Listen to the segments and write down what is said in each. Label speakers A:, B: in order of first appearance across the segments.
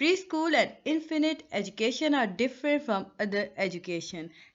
A: preschool and infinite education are different from other education.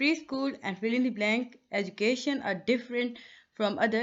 A: preschool and fill in the blank education are different from other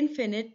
A: infinite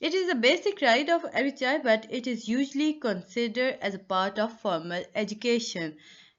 A: It is a basic right of every child, but it is usually considered as a part of formal education.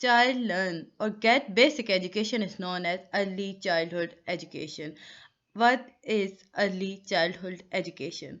A: child learn or get basic education is known as early childhood education. What is early childhood education?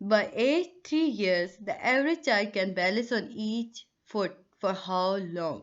A: By age 3 years, the average child can balance on each foot for how long?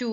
A: 2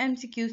A: MCQs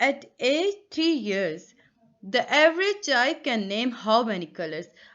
A: At age 3 years, the average child can name how many colors?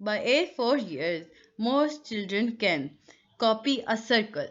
A: by age 4 years, most children can copy a circle.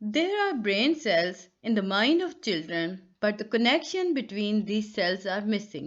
A: there are brain cells in the mind of children, but the connection between these cells are missing.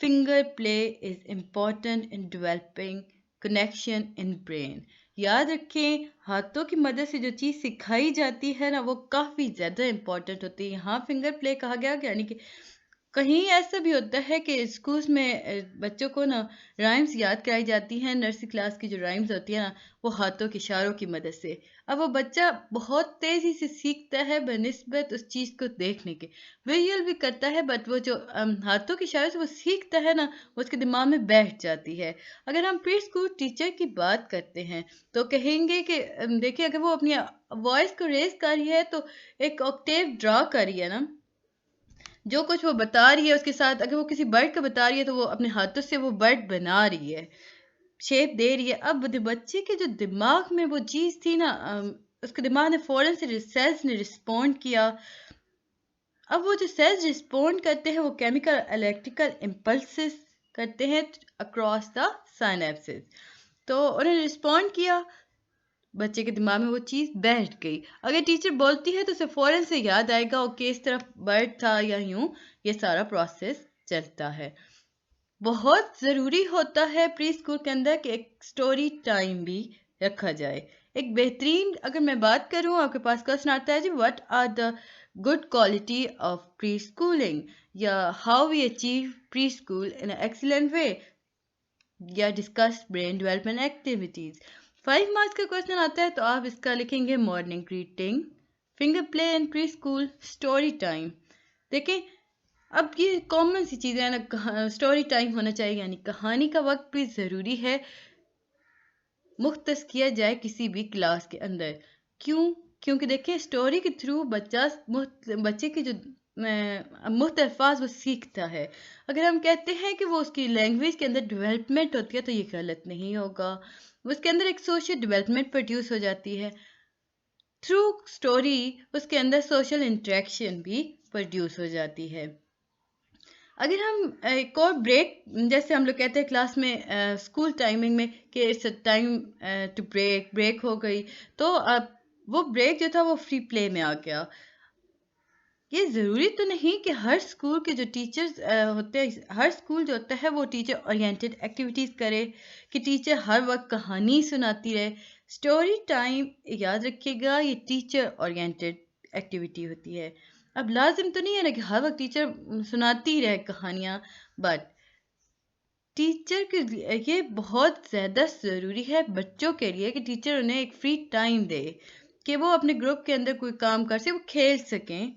A: finger play is important in developing connection in brain. یاد رکھیں ہاتھوں کی مدد سے جو چیز سکھائی جاتی ہے نا وہ کافی زیادہ امپورٹنٹ ہوتی ہے. یہاں فنگر پلے کہا گیا یعنی کہ کہیں ایسا بھی ہوتا ہے کہ اسکولس میں بچوں کو نا رائمز یاد کرائی جاتی ہیں. نرسری کلاس کی جو رائمز ہوتی ہیں نا وہ ہاتھوں کے اشاروں کی مدد سے. اب وہ بچہ بہت تیزی سے سیکھتا ہے بنسبت اس چیز کو دیکھنے کے. ویژول بھی کرتا ہے بٹ وہ جو ہاتھوں کے اشارے سے وہ سیکھتا ہے نا وہ اس کے دماغ میں بیٹھ جاتی ہے. اگر ہم پری اسکول ٹیچر کی بات کرتے ہیں تو کہیں گے کہ دیکھیں اگر وہ اپنی وائس کو ریز کر رہی ہے تو ایک آکٹیو ڈرا کر رہی ہے نا. جو کچھ وہ بتا رہی ہے اس کے ساتھ اگر وہ کسی برڈ کا بتا رہی ہے تو وہ اپنے ہاتھوں سے وہ برڈ بنا رہی ہے, شیپ دے رہی ہے. اب بچے کے جو دماغ میں وہ چیز تھی نا اس کے دماغ نے فوراً سے سیلز نے رسپونڈ کیا. اب وہ جو سیلز رسپونڈ کرتے ہیں وہ کیمیکل الیکٹریکل امپلسز کرتے ہیں اکراس دا سائنیپسز. تو انہوں نے رسپونڈ کیا, بچے کے دماغ میں وہ چیز بیٹھ گئی. اگر ٹیچر بولتی ہے تو اسے فوراً سے یاد آئے گا کہ اس طرف برڈ تھا یا یوں. یہ سارا پروسیس چلتا ہے. بہت ضروری ہوتا ہے پری اسکول کے اندر کہ ایک سٹوری ٹائم بھی رکھا جائے. ایک بہترین اگر میں بات کروں آپ کے پاس کوشچن آتا ہے جی what are the good quality of pre schooling یا how we achieve pre school in excellent way یا discuss brain development activities. 5 marks کا کوشچن آتا ہے تو آپ اس کا لکھیں گے morning greeting, finger play in pre school, story time. دیکھیں اب یہ کامن سی چیزیں ہیں نا, اسٹوری ٹائم ہونا چاہیے یعنی کہانی کا وقت بھی ضروری ہے مختص کیا جائے کسی بھی کلاس کے اندر. کیوں؟ کیونکہ دیکھیں اسٹوری کے تھرو بچے کی جو مختلف الفاظ وہ سیکھتا ہے. اگر ہم کہتے ہیں کہ وہ اس کی لینگویج کے اندر ڈیولپمنٹ ہوتی ہے تو یہ غلط نہیں ہوگا. اس کے اندر ایک سوشل ڈیولپمنٹ پروڈیوس ہو جاتی ہے. تھرو اسٹوری اس کے اندر سوشل انٹریکشن بھی پروڈیوس ہو جاتی ہے. اگر ہم ایک اور بریک جیسے ہم لوگ کہتے ہیں کلاس میں اسکول ٹائمنگ میں کہ اٹس ٹائم ٹو بریک ہو گئی تو وہ بریک جو تھا وہ فری پلے میں آ گیا. یہ ضروری تو نہیں کہ ہر اسکول کے جو ٹیچرز ہوتے ہیں ہر اسکول جو ہوتا ہے وہ ٹیچر اورینٹیڈ ایکٹیویٹیز کرے کہ ٹیچر ہر وقت کہانی سناتی رہے. اسٹوری ٹائم یاد رکھیے گا یہ ٹیچر اورینٹیڈ ایکٹیویٹی ہوتی ہے. اب لازم تو نہیں ہے نا کہ ہر وقت ٹیچر سناتی رہے کہانیاں, بٹ ٹیچر کے یہ بہت زیادہ ضروری ہے بچوں کے لیے کہ ٹیچر انہیں ایک فری ٹائم دے کہ وہ اپنے گروپ کے اندر کوئی کام کر سکیں, وہ کھیل سکیں.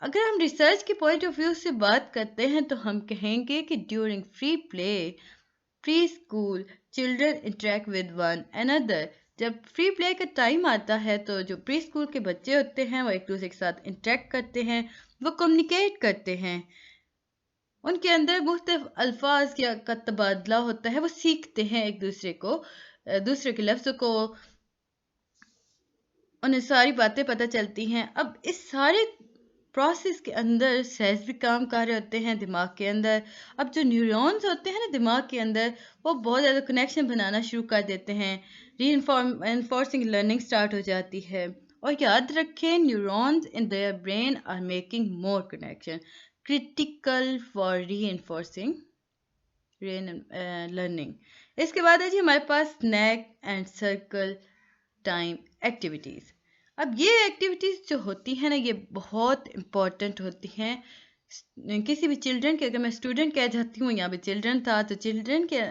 A: اگر ہم ریسرچ کے پوائنٹ آف ویو سے بات کرتے ہیں تو ہم کہیں گے کہ during free play pre school children interact with one another. جب فری پلے کا ٹائم آتا ہے تو جو پری اسکول کے بچے ہوتے ہیں وہ ایک دوسرے کے ساتھ انٹریکٹ کرتے ہیں, وہ کمیونیکیٹ کرتے ہیں, ان کے اندر مختلف الفاظ کا تبادلہ ہوتا ہے, وہ سیکھتے ہیں ایک دوسرے کو دوسرے کے لفظوں کو, انہیں ساری باتیں پتہ چلتی ہیں. اب اس سارے پروسیس کے اندر سیلز بھی کام کر رہے ہوتے ہیں دماغ کے اندر. اب جو نیورونز ہوتے ہیں نا دماغ کے اندر وہ بہت زیادہ کنیکشن بنانا شروع کر دیتے ہیں, ری انفورسنگ لرننگ سٹارٹ ہو جاتی ہے. اور یاد رکھیں neurons in their brain are making more connection critical for reinforcing learning. اس کے بعد ہے جی ہمارے پاس snack and circle time activities. اب یہ ایکٹیویٹیز جو ہوتی ہیں نا یہ بہت امپورٹنٹ ہوتی ہیں کسی بھی چلڈرن کے. اگر میں اسٹوڈنٹ کہہ جاتی ہوں یہاں پہ چلڈرن تھا تو چلڈرن کے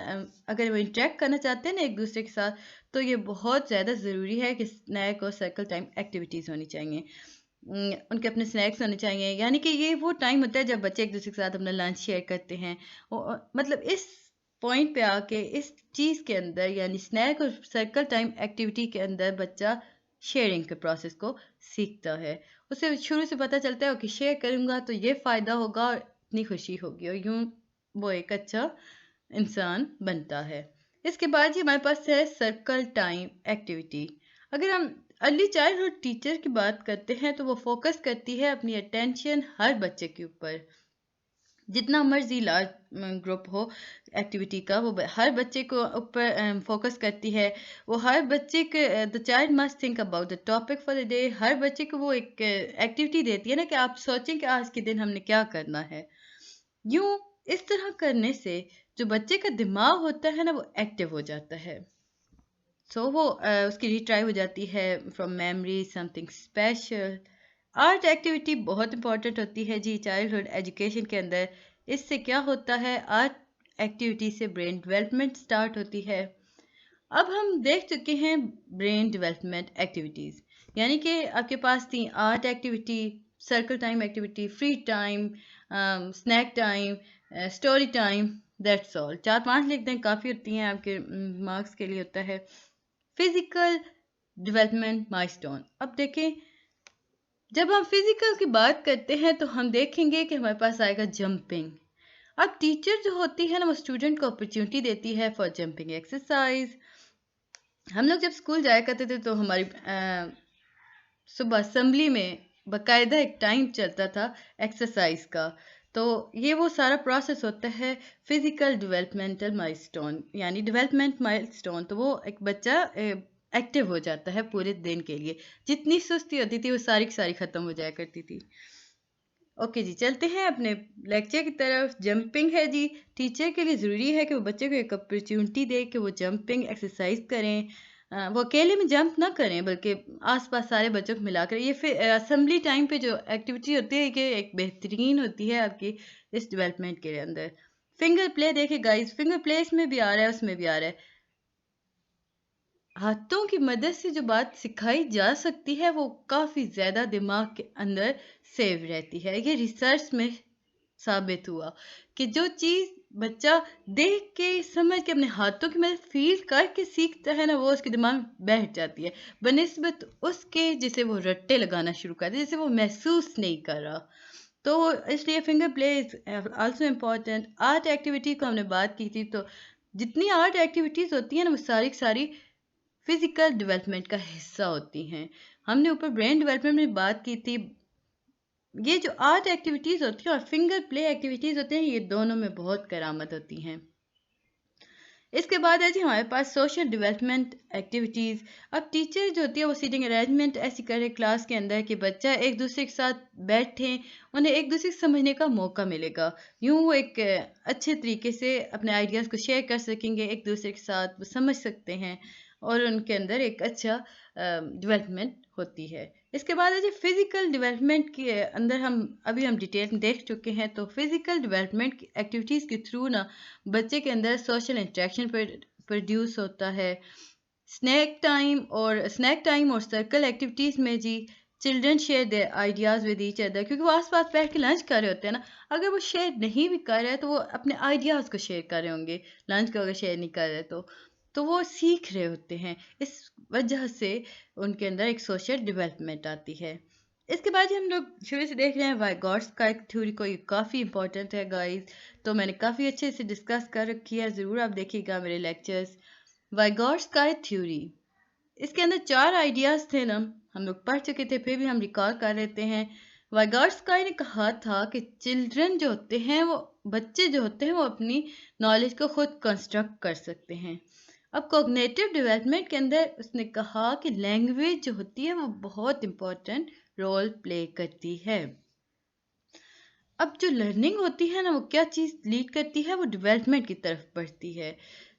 A: اگر وہ انٹریکٹ کرنا چاہتے ہیں نا ایک دوسرے کے ساتھ تو یہ بہت زیادہ ضروری ہے کہ اسنیک اور سرکل ٹائم ایکٹیویٹیز ہونی چاہیے, ان کے اپنے سنیکس ہونے چاہیے. یعنی کہ یہ وہ ٹائم ہوتا ہے جب بچے ایک دوسرے کے ساتھ اپنا لنچ شیئر کرتے ہیں. مطلب اس پوائنٹ پہ آ کے اس چیز کے اندر یعنی سنیک اور سرکل ٹائم ایکٹیویٹی کے اندر بچہ شیئرنگ کے پروسیس کو سیکھتا ہے. اسے شروع سے پتہ چلتا ہے کہ شیئر کروں گا تو یہ فائدہ ہوگا اور اتنی خوشی ہوگی اور یوں وہ ایک اچھا انسان بنتا ہے. اس کے بعد ہی ہمارے پاس ہے سرکل ٹائم ایکٹیویٹی. اگر ہم ارلی چائلڈہڈ ٹیچر کی بات کرتے ہیں تو وہ فوکس کرتی ہے اپنی اٹینشن ہر بچے کے اوپر. جتنا مرضی لارج گروپ ہو ایکٹیویٹی کا وہ ہر بچے کو اوپر فوکس کرتی ہے. وہ ہر بچے کے the child must think about the topic for the day. ہر بچے کو وہ ایک ایکٹیویٹی دیتی ہے نا کہ آپ سوچیں کہ آج کے دن ہم نے کیا کرنا ہے. یوں اس طرح کرنے سے جو بچے کا دماغ ہوتا ہے نا وہ ایکٹیو ہو جاتا ہے. وہ اس کی ریٹرائی ہو جاتی ہے from memory some thing special. Art activity بہت امپورٹنٹ ہوتی ہے جی چائلڈہڈ ایجوکیشن کے اندر. اس سے کیا ہوتا ہے، آرٹ ایکٹیویٹی سے برین ڈیولپمنٹ سٹارٹ ہوتی ہے. اب ہم دیکھ چکے ہیں برین ڈیولپمنٹ ایکٹیویٹیز، یعنی کہ آپ کے پاس تھی art activity, circle time activity, free time, snack time, story time. That's all. 4-5 لکھ دیں، کافی ہوتی ہیں، آپ کے مارکس کے لیے ہوتا ہے. Physical development milestone. اب دیکھیں جب ہم فزیکل کی بات کرتے ہیں تو ہم دیکھیں گے کہ ہمارے پاس آئے گا جمپنگ. اب ٹیچر جو ہوتی ہے نا وہ اسٹوڈنٹ کو اپرچونٹی دیتی ہے فار جمپنگ ایکسرسائز. ہم لوگ جب اسکول جایا کرتے تھے تو ہماری صبح اسمبلی میں باقاعدہ ایک ٹائم چلتا تھا ایکسرسائز کا. تو یہ وہ سارا پروسیس ہوتا ہے فزیکل ڈیولپمنٹل مائلسٹون، یعنی ڈیولپمنٹ مائلسٹون. تو وہ ایک بچہ ایکٹیو ہو جاتا ہے پورے دن کے لیے. جتنی سستی ہوتی تھی وہ ساری کی ساری ختم ہو جایا کرتی تھی. اوکے جی، چلتے ہیں اپنے لیکچر کی طرف. جمپنگ ہے جی، ٹیچر کے لیے ضروری ہے کہ وہ بچے کو ایک اپرچونٹی دے کہ وہ جمپنگ ایکسرسائز کریں. وہ اکیلے میں جمپ نہ کریں بلکہ آس پاس سارے بچوں کو ملا کر. یہ پھر اسمبلی ٹائم پہ جو ایکٹیویٹی ہوتی ہے کہ ایک بہترین ہوتی ہے آپ کی اس ڈیولپمنٹ کے اندر. فنگر پلے دیکھیں گائز، فنگر پلے اس میں بھی آ رہا ہے، اس میں بھی آ رہا ہے. ہاتھوں کی مدد سے جو بات سکھائی جا سکتی ہے وہ کافی زیادہ دماغ کے اندر سیو رہتی ہے. یہ ریسرچ میں ثابت ہوا کہ جو چیز بچہ دیکھ کے سمجھ کے اپنے ہاتھوں کی مدد فیل کر کے سیکھتا ہے نا وہ اس کے دماغ میں بیٹھ جاتی ہے بنسبت اس کے جسے وہ رٹے لگانا شروع کر دے، جسے وہ محسوس نہیں کر رہا. تو اس لیے finger play is also important. Art activity کو ہم نے بات کی تھی، تو جتنی آرٹ ایکٹیویٹیز ہوتی ہیں نا وہ ساری کی ساری فزیکل ڈیولپمنٹ کا حصہ ہوتی ہیں. ہم نے اوپر برین ڈیولپمنٹ میں بات کی تھی. یہ جو آرٹ ایکٹیویٹیز ہوتی ہیں اور فنگر پلے ایکٹیویٹیز ہوتے ہیں، یہ دونوں میں بہت کرامت ہوتی ہیں. اس کے بعد ہے جی ہمارے پاس سوشل ڈیولپمنٹ ایکٹیویٹیز. اب ٹیچر جو ہوتی ہے وہ سیٹنگ ارینجمنٹ ایسی کرے کلاس کے اندر کہ بچہ ایک دوسرے کے ساتھ بیٹھیں، انہیں ایک دوسرے کو سمجھنے کا موقع ملے گا. یوں وہ ایک اچھے طریقے سے اپنے آئیڈیاز کو شیئر کر سکیں گے ایک دوسرے کے ساتھ، وہ سمجھ سکتے ہیں اور ان کے اندر ایک اچھا ڈیولپمنٹ ہوتی ہے. اس کے بعد ہے جی فزیکل ڈیولپمنٹ کے اندر ہم ڈیٹیل میں دیکھ چکے ہیں. تو فزیکل ڈیولپمنٹ کی ایکٹیویٹیز کے تھرو نا بچے کے اندر سوشل انٹریکشن پروڈیوس ہوتا ہے. اسنیک ٹائم اور سرکل ایکٹیویٹیز میں جی children share their ideas with each other, کیونکہ وہ آس پاس بیٹھ کے لنچ کر رہے ہوتے ہیں نا. اگر وہ شیئر نہیں بھی کر رہے تو وہ اپنے آئیڈیاز کو شیئر کر رہے ہوں گے. لنچ کو اگر شیئر نہیں کر رہے تو وہ سیکھ رہے ہوتے ہیں. اس وجہ سے ان کے اندر ایک سوشل ڈیولپمنٹ آتی ہے. اس کے بعد ہم لوگ شروع سے دیکھ رہے ہیں وائگاٹسکا تھیوری کو. یہ کافی امپورٹنٹ ہے گائز، تو میں نے کافی اچھے سے ڈسکس کر رکھی ہے، ضرور آپ دیکھیے گا میرے لیکچرز. وائگاٹسکا تھیوری، اس کے اندر 4 آئیڈیاز تھے نا، ہم لوگ پڑھ چکے تھے پھر بھی ہم ریکال کر لیتے ہیں. وائگاٹسکا نے کہا تھا کہ چلڈرن جو ہوتے ہیں، وہ بچے جو ہوتے ہیں وہ اپنی نالج کو خود کنسٹرکٹ کر سکتے ہیں. اب کوگنیٹو ڈیولپمنٹ کے اندر اس نے کہا کہ لینگویج جو ہوتی ہے وہ بہت امپورٹنٹ رول پلے کرتی ہے. اب جو لرننگ ہوتی ہے نا وہ کیا چیز لیڈ کرتی ہے، وہ ڈیولپمنٹ کی طرف بڑھتی ہے.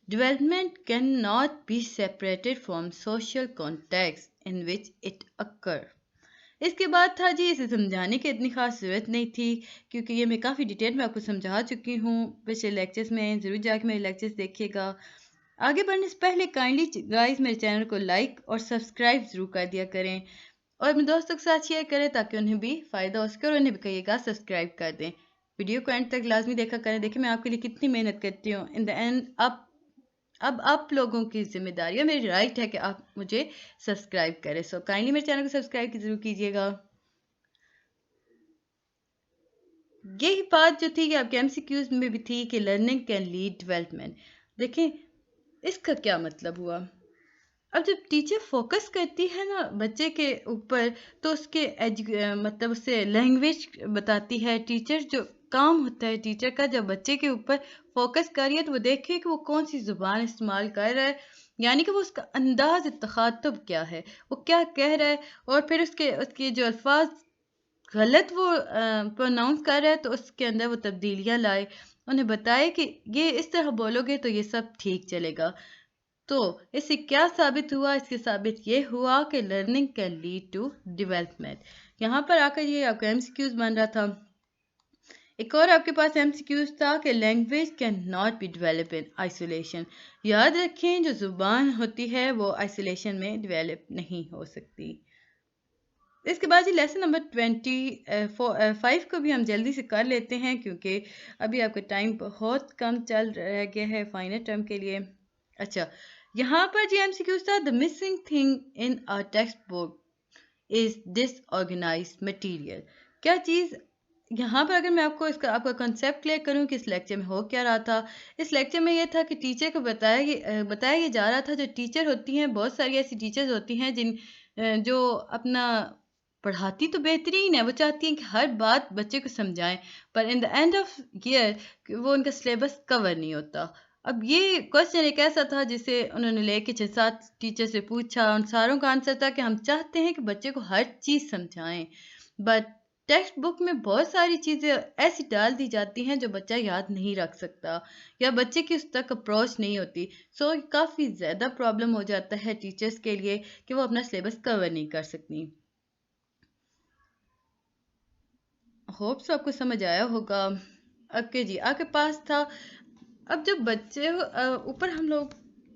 A: Development can not be separated from social context in which it occur. اس کے بعد تھا جی اسے سمجھانے کی اتنی خاص ضرورت نہیں تھی کیونکہ یہ میں کافی ڈیٹیل میں آپ کو سمجھا چکی ہوں پچھلے لیکچرز میں. ضرور جا کے میرے لیکچرز دیکھیے گا. آگے بڑھنے سے پہلے کائنڈلی گائز میرے چینل کو لائک اور سبسکرائب ضرور کر دیا کریں اور اپنے دوستوں کے ساتھ شیئر کریں تاکہ انہیں بھی فائدہ ہو سکے، اور انہیں بھی کہیے گا سبسکرائب کر دیں. ویڈیو کو اینڈ تک لازمی دیکھا کریں. دیکھیں میں آپ کے لیے کتنی محنت کرتی ہوں. ان دا اینڈ اب آپ لوگوں کی ذمہ داری ہے، میری رائٹ ہے کہ آپ مجھے سبسکرائب کریں. سو کائنڈلی میرے چینل کو سبسکرائب ضرور کیجیے گا. یہی بات جو تھی کہ آپ کے ایم سی کیوز میں بھی تھی کہ لرننگ کین لیڈ ڈیولپمنٹ. دیکھیں اس کا کیا مطلب ہوا. اب جب ٹیچر فوکس کرتی ہے نا بچے کے اوپر تو اس کے مطلب اسے لینگویج بتاتی ہے. ٹیچر جو کام ہوتا ہے ٹیچر کا جب بچے کے اوپر فوکس کر رہی ہے تو وہ دیکھے کہ وہ کون سی زبان استعمال کر رہا ہے، یعنی کہ وہ اس کا انداز تخاطب کیا ہے، وہ کیا کہہ رہا ہے، اور پھر اس کے جو الفاظ غلط وہ پروناؤنس کر رہا ہے تو اس کے اندر وہ تبدیلیاں لائے. انہیں بتائے کہ یہ اس طرح بولو گے تو یہ سب ٹھیک چلے گا. تو اس سے کیا ثابت ہوا؟ اس کے ثابت یہ ہوا کہ learning can lead to development. یہاں پر آ کر یہ آپ کا MCQs بن رہا تھا. ایک اور آپ کے پاس MCQs تھا کہ language can not be develop in isolation. یاد رکھیں جو زبان ہوتی ہے وہ آئسولیشن میں ڈیولپ نہیں ہو سکتی. اس کے بعد لیسن نمبر 25 کو بھی ہم جلدی سے کر لیتے ہیں کیونکہ ابھی آپ کا ٹائم بہت کم چل رہ گیا ہے فائنل ٹرم کے لیے. اچھا یہاں پر جی MCQs تھا the missing thing in a textbook is disorganized material. کیا چیز یہاں پر اگر میں آپ کا کنسیپٹ کلیئر کروں کہ اس لیکچر میں ہو کیا رہا تھا. اس لیکچر میں یہ تھا کہ ٹیچر کو بتایا یہ جا رہا تھا جو ٹیچر ہوتی ہیں بہت ساری ایسی ٹیچرز ہوتی ہیں جو اپنا پڑھاتی تو بہترین ہے, وہ چاہتی ہیں کہ ہر بات بچے کو سمجھائیں, پر ان دا اینڈ آف ایئر وہ ان کا سلیبس کور نہیں ہوتا. اب یہ کوشچن ایک ایسا تھا جسے انہوں نے لے کے 6-7 ٹیچر سے پوچھا, ان ساروں کا آنسر تھا کہ ہم چاہتے ہیں کہ بچے کو ہر چیز سمجھائیں, بٹ ٹیکسٹ بک میں بہت ساری چیزیں ایسی ڈال دی جاتی ہیں جو بچہ یاد نہیں رکھ سکتا یا بچے کی اس تک اپروچ نہیں ہوتی. سو کافی زیادہ پرابلم ہو جاتا ہے ٹیچرز کے لیے کہ وہ اپنا سلیبس کور نہیں کر سکتی. ہوپس آپ کو سمجھ آیا ہوگا. اب کے جی آپ کے پاس تھا اب جب بچے اوپر ہم لوگ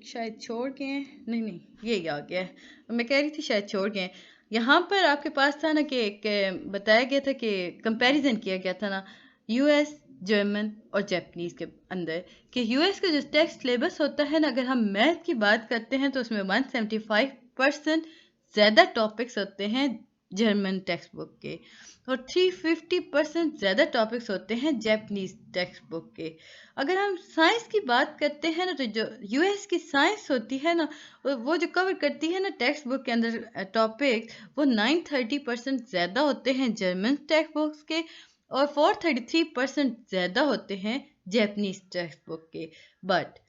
A: شاید چھوڑ گئے ہیں, نہیں یہ آ گیا ہے, میں کہہ رہی تھی شاید چھوڑ گئے ہیں. یہاں پر آپ کے پاس تھا نا کہ بتایا گیا تھا کہ کمپیریزن کیا گیا تھا نا US جرمن اور جیپنیز کے اندر کہ US کا جو ٹیکسٹ سلیبس ہوتا ہے نا, اگر ہم میتھ کی بات کرتے ہیں تو اس میں 175% زیادہ ٹاپکس ہوتے ہیں جرمن ٹیکسٹ بک کے اور 350% زیادہ ٹاپکس ہوتے ہیں جیپنیز ٹیکسٹ بک کے. اگر ہم سائنس کی بات کرتے ہیں نا تو جو US کی سائنس ہوتی ہے نا وہ جو کور کرتی ہے نا ٹیکسٹ بک کے اندر ٹاپک وہ 930% زیادہ ہوتے ہیں جرمن ٹیکسٹ بکس کے اور 433% زیادہ ہوتے ہیں جیپنیز ٹیکسٹ بک کے. But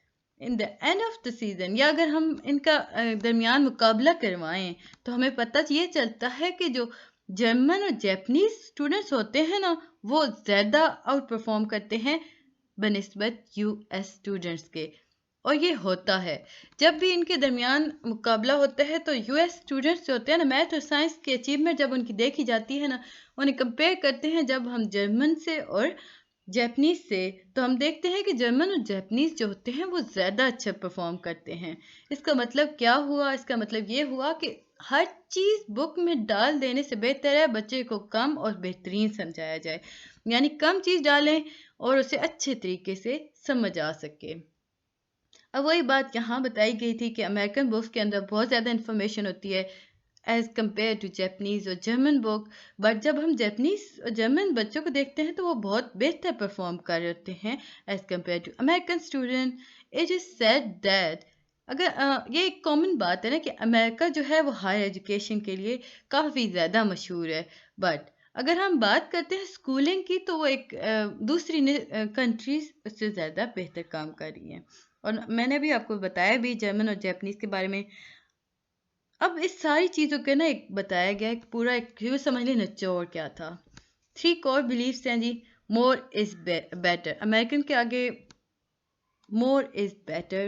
A: in the and of the season یا اگر ہم ان کا درمیان مقابلہ کروائیں تو ہمیں پتہ یہ چلتا ہے کہ جو جرمن اور جیپنیز اسٹوڈنٹس ہوتے ہیں نا وہ زیادہ آؤٹ پرفارم کرتے ہیں بنسبت US اسٹوڈنٹس کے. اور یہ ہوتا ہے جب بھی ان کے درمیان مقابلہ ہوتا ہے تو US اسٹوڈنٹس جو ہوتے ہیں نا میتھ اور سائنس کی اچیومنٹ جب ان کی دیکھی جاتی ہے نا انہیں کمپیئر کرتے ہیں جب ہم جرمن سے اور جیپنیز سے تو ہم دیکھتے ہیں کہ جرمن اور جیپنیز جو ہوتے ہیں وہ زیادہ اچھا پرفارم کرتے ہیں. اس کا مطلب کیا ہوا؟ اس کا مطلب یہ ہوا کہ ہر چیز بک میں ڈال دینے سے بہتر ہے بچے کو کم اور بہترین سمجھایا جائے, یعنی کم چیز ڈالیں اور اسے اچھے طریقے سے سمجھ آ سکے. اب وہی بات یہاں بتائی گئی تھی کہ امریکن بکس کے اندر بہت زیادہ انفارمیشن ہوتی ہے ایز کمپیئر ٹو جیپنیز اور جرمن بک, بٹ جب ہم جیپنیز اور جرمن بچوں کو دیکھتے ہیں تو وہ بہت بہتر پرفارم کر رہتے ہیں as compare to American student. It is said that اگر یہ ایک کامن بات ہے نا کہ امریکہ جو ہے وہ ہائر ایجوکیشن کے لیے کافی زیادہ مشہور ہے, بٹ اگر ہم بات کرتے ہیں اسکولنگ کی تو وہ ایک دوسری کنٹریز اس سے زیادہ بہتر کام کر رہی ہیں. اور میں نے بھی آپ کو بتایا بھی جرمن اور جیپنیز کے بارے میں. اب اس ساری چیزوں کے نا ایک بتایا گیا ایک پورا ایک سمجھ لیں نچوڑ کیا تھا. 3 کور بلیفس ہیں جی. مور از بیٹر, امریکن کے آگے more is better,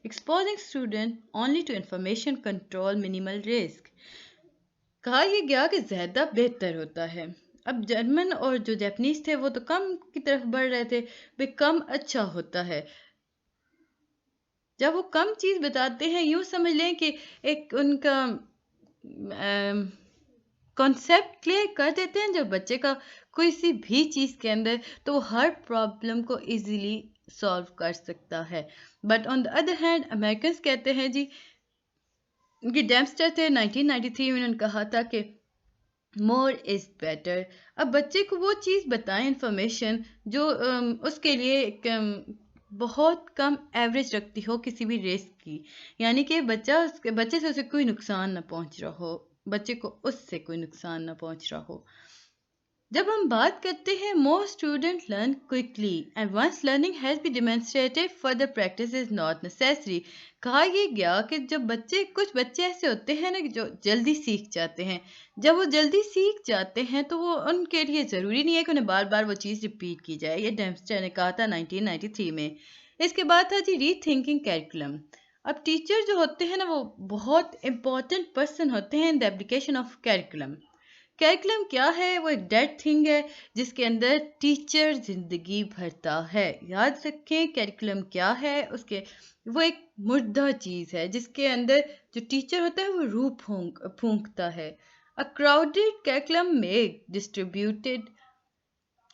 A: exposing student only to information control minimal risk. کہا یہ گیا کہ زیادہ بہتر ہوتا ہے. اب جرمن اور جو جیپنیز تھے وہ تو کم کی طرف بڑھ رہے تھے, بے کم اچھا ہوتا ہے. جب وہ کم چیز بتاتے ہیں یوں سمجھ لیں کہ ایک ان کا کانسیپٹ کلیئر کر دیتے ہیں جو بچے کا کوئی سی بھی چیز کے اندر تو وہ ہر پرابلم کو ایزیلی سالو کر سکتا ہے. But on the other hand Americans کہتے ہیں جی ان کی ڈیمسٹر تھے 1993 میں انہوں نے کہا تھا کہ مور از بیٹر. اب بچے کو وہ چیز بتائیں انفارمیشن جو اس کے لیے بہت کم ایوریج رکھتی ہو کسی بھی ریسک کی, یعنی کہ بچے سے اسے کوئی نقصان نہ پہنچ رہا ہو, بچے کو اس سے کوئی نقصان نہ پہنچ رہا ہو. جب ہم بات کرتے ہیں most students learn quickly and once learning has been demonstrated further practice is not necessary. کہا یہ گیا کہ جب کچھ بچے ایسے ہوتے ہیں نا جو جلدی سیکھ جاتے ہیں. جب وہ جلدی سیکھ جاتے ہیں تو وہ ان کے لیے ضروری نہیں ہے کہ انہیں بار بار وہ چیز ریپیٹ کی جائے. یہ ڈیمسٹر نے کہا تھا 1993 میں. اس کے بعد تھا جی ری تھنکنگ کیریکولم. اب ٹیچر جو ہوتے ہیں نا وہ بہت امپورٹنٹ پرسن ہوتے ہیں in the application of curriculum. Curriculum کیا ہے؟ وہ ایک ڈیڈ تھنگ ہے جس کے اندر ٹیچر زندگی بھرتا ہے. یاد رکھیں کیریکولم کیا ہے. وہ ایک مردہ چیز ہے جس کے اندر جو ٹیچر ہوتا ہے وہ روح پھونکتا ہے. A crowded curriculum make distributed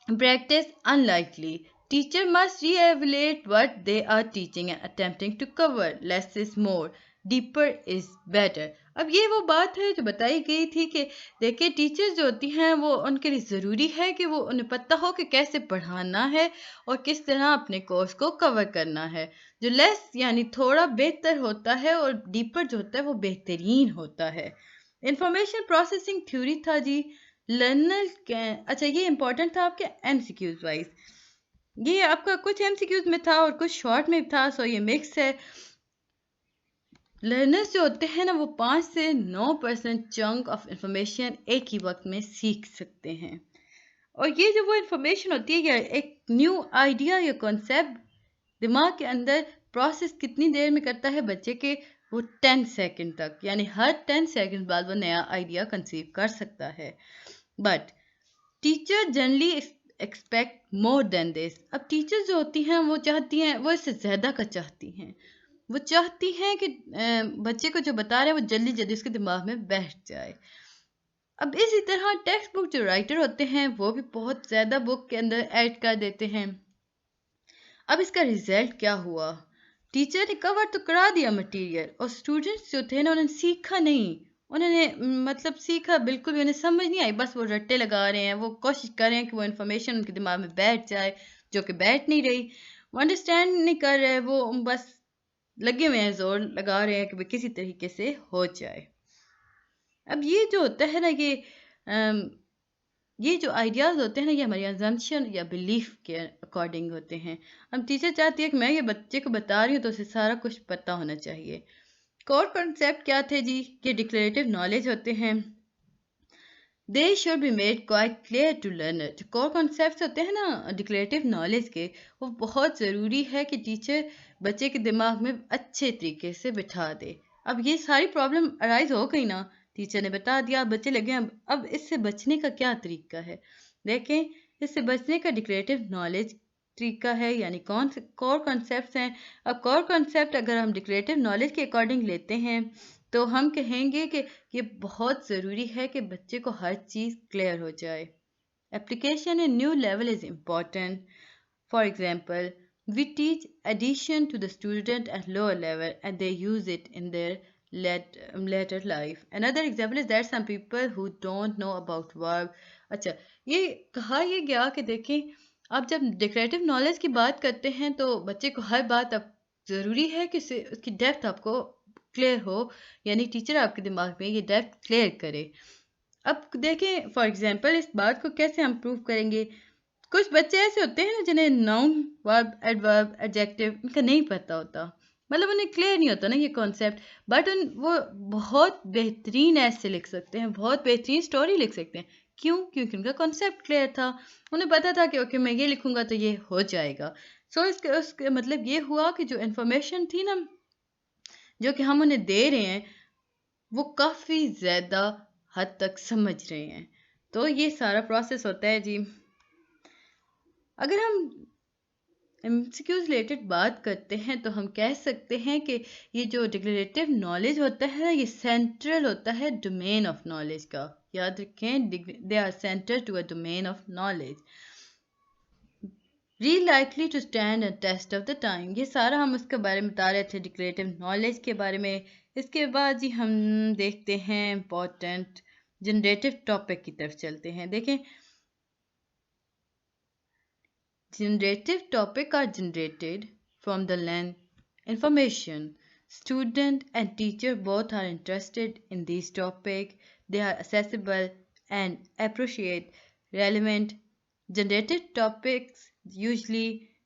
A: practice unlikely. Teacher must re-evaluate what they are teaching and attempting to cover. Less is more. Deeper is better. اب یہ وہ بات ہے جو بتائی گئی تھی کہ دیکھیں ٹیچر جو ہوتی ہیں وہ ان کے لیے ضروری ہے کہ وہ انہیں پتہ ہو کہ کیسے پڑھانا ہے اور کس طرح اپنے کورس کو کور کرنا ہے. جو لیس یعنی تھوڑا بہتر ہوتا ہے اور ڈیپر جو ہوتا ہے وہ بہترین ہوتا ہے. انفارمیشن پروسیسنگ تھیوری تھا جی. لرنر اچھا یہ امپورٹنٹ تھا آپ کے ایم سی کیوز وائز. یہ آپ کا کچھ ایم سی کیوز میں تھا اور کچھ شارٹ میں تھا. سو یہ مکس ہے. لرنرز جو ہوتے ہیں نا وہ 5 سے 9% چنک آف انفارمیشن ایک ہی وقت میں سیکھ سکتے ہیں. اور یہ جو وہ انفارمیشن ہوتی ہے یا ایک نیو آئیڈیا یا کانسیپٹ دماغ کے اندر پروسیس کتنی دیر میں کرتا ہے بچے کے؟ وہ 10 سیکنڈ تک. یعنی ہر 10 سیکنڈ بعد وہ نیا آئیڈیا کنسیو کر سکتا ہے. بٹ ٹیچر جنرلی ایکسپیکٹ مور دین دس. اب ٹیچر جو ہوتی ہیں وہ چاہتی ہیں وہ اس سے زیادہ کا چاہتی ہیں. وہ چاہتی ہیں کہ بچے کو جو بتا رہے ہیں وہ جلدی جلدی اس کے دماغ میں بیٹھ جائے. اب اسی طرح ٹیکسٹ بک جو رائٹر ہوتے ہیں وہ بھی بہت زیادہ بک کے اندر ایڈ کر دیتے ہیں. اب اس کا ریزلٹ کیا ہوا؟ ٹیچر نے کور تو کرا دیا مٹیریل اور اسٹوڈنٹس جو تھے نا انہوں نے سیکھا نہیں. انہوں نے مطلب سیکھا بالکل بھی انہیں سمجھ نہیں آئی. بس وہ رٹے لگا رہے ہیں. وہ کوشش کر رہے ہیں کہ وہ انفارمیشن ان کے دماغ میں بیٹھ جائے جو کہ بیٹھ نہیں رہی. وہ انڈرسٹینڈ نہیں کر رہے. وہ بس لگے ہوئے ہیں زور لگا رہے ہیں کہ کسی طریقے سے ہو جائے. اب یہ جو ہوتا ہے نا یہ جو آئیڈیاز ہوتے ہیں نا یہ ہماری ازمپشن یا بلیف کے اکارڈنگ ہوتے ہیں. اب ٹیچر چاہتی ہے کہ میں یہ بچے کو بتا رہی ہوں تو اسے سارا کچھ پتہ ہونا چاہیے. کور کنسیپٹ کیا تھے جی؟ یہ ڈکلیریٹو نالج ہوتے ہیں. They should be made quite clear to learner. جو کور کنسیپٹس ہوتے ہیں نا ڈکلیریٹو نالج کے وہ بہت ضروری ہے کہ ٹیچر بچے کے دماغ میں اچھے طریقے سے بٹھا دے. اب یہ ساری پرابلم ارائز ہو گئی نا. ٹیچر نے بتا دیا بچے لگے اب اس سے بچنے کا کیا طریقہ ہے؟ دیکھیں اس سے بچنے کا ڈکلیریٹو نالج طریقہ ہے یعنی کون سے کور کنسیپٹس ہیں. اب کور کنسیپٹ اگر ہم ڈکلیریٹو نالج کے اکارڈنگ لیتے ہیں تو ہم کہیں گے کہ یہ بہت ضروری ہے کہ بچے کو ہر چیز کلیئر ہو جائے. Application in new level is important. For example we teach addition to the student at lower level and they use it in their later life. Another example is that some people who don't know about verb. اچھا یہ کہا یہ گیا کہ دیکھیں آپ جب declarative knowledge کی بات کرتے ہیں تو بچے کو ہر بات اب ضروری ہے کہ اس کی ڈیپتھ آپ کو کلیئر ہو. یعنی ٹیچر آپ کے دماغ میں یہ ڈیپتھ کلیئر کرے. اب دیکھیں فار ایگزامپل اس بات کو کیسے ہم پروف کریں گے. کچھ بچے ایسے ہوتے ہیں نا جنہیں ناؤن ورب ایڈورب ایڈجیکٹیو ان کا نہیں پتہ ہوتا. مطلب انہیں کلیئر نہیں ہوتا نا یہ کانسیپٹ. بٹ وہ بہت بہترین ایسے لکھ سکتے ہیں. بہت بہترین سٹوری لکھ سکتے ہیں. کیوں؟ کیونکہ ان کا کانسیپٹ کلیئر تھا. انہیں پتا تھا کہ اوکے میں یہ لکھوں گا تو یہ ہو جائے گا. سو اس کا مطلب یہ ہوا کہ جو انفارمیشن تھی نا جو کہ ہم انہیں دے رہے ہیں وہ کافی زیادہ حد تک سمجھ رہے ہیں. تو یہ سارا پروسیس ہوتا ہے جی. اگر ہم ایم سی کیوز ریلیٹڈ بات کرتے ہیں تو ہم کہہ سکتے ہیں کہ یہ جو ڈکلیریٹو نالج ہوتا ہے یہ سینٹرل ہوتا ہے ڈومین آف نالج کا. یاد رکھیں they are centre to a domain of knowledge. Are likely to stand and test of the time. یہ سارا ہم اس کے بارے میں بتا رہے تھے ڈکلیریٹو نالج کے بارے میں. اس کے بعد جی ہم دیکھتے ہیں امپورٹنٹ جنریٹو ٹاپک کی طرف چلتے ہیں. دیکھیں generative topic are generated from the learned information. Student and teacher both are interested in these topics. They are accessible and appreciate relevant, generated topics usually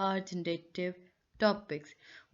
A: are generative topics?